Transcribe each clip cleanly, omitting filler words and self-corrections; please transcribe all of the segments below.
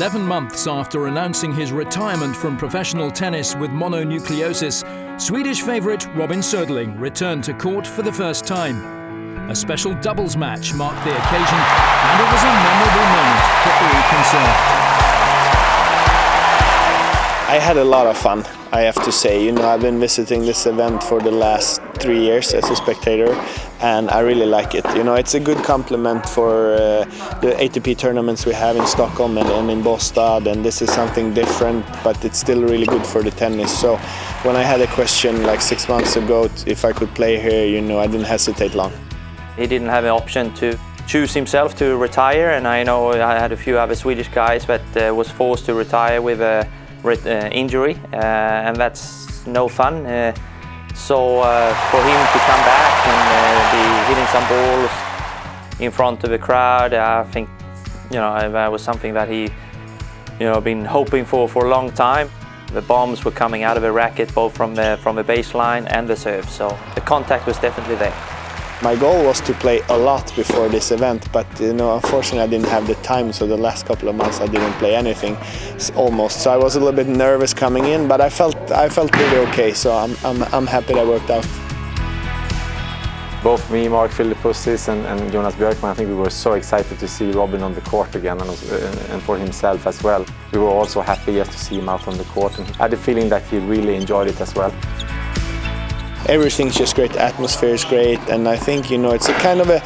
11 months after announcing his retirement from professional tennis with mononucleosis, Swedish favourite Robin Soderling returned to court for the first time. A special doubles match marked the occasion, and it was a memorable moment for all concerned. I had a lot of fun, I have to say. I've been visiting this event for the last 3 years as a spectator, and I really like it. It's a good complement for the ATP tournaments we have in Stockholm and in Bostad, and this is something different, but it's still really good for the tennis. So when I had a question like 6 months ago if I could play here, I didn't hesitate long. He didn't have an option to choose himself to retire, and I know I had a few other Swedish guys that was forced to retire with a injury, and that's no fun. So for him to come back and be hitting some balls in front of the crowd, I think that was something that he been hoping for a long time. The bombs were coming out of the racket both from the baseline and the serve, so the contact was definitely there. My goal was to play a lot before this event, but unfortunately I didn't have the time, so the last couple of months I didn't play anything, almost. So I was a little bit nervous coming in, but I felt pretty okay, so I'm happy that worked out. Both me, Mark Philippussis and Jonas Björkman, I think we were so excited to see Robin on the court again, and for himself as well. We were also happy just to see him out on the court, and I had the feeling that he really enjoyed it as well. Everything's just great, the atmosphere is great, and I think it's a kind of a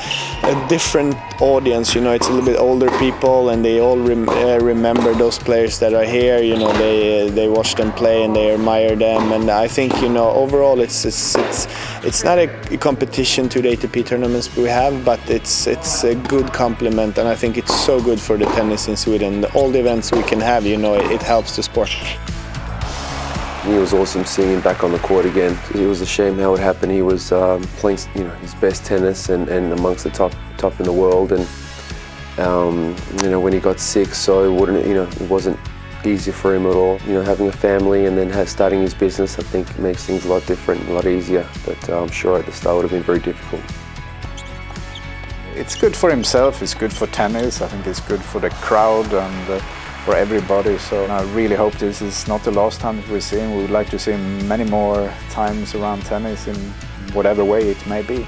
different audience. It's a little bit older people, and they all remember those players that are here. They watch them play and they admire them, and I think overall it's not a competition to the ATP tournaments we have, but it's a good complement, and I think it's so good for the tennis in Sweden. All the events we can have, it helps the sport. It was awesome seeing him back on the court again. It was a shame how it happened. He was playing his best tennis and amongst the top in the world, and when he got sick, so it wasn't easy for him at all. Having a family and then starting his business, I think makes things a lot different, a lot easier. But I'm sure at the start it would have been very difficult. It's good for himself. It's good for tennis. I think it's good for the crowd and for everybody, so I really hope this is not the last time that we see him. We would like to see him many more times around tennis in whatever way it may be.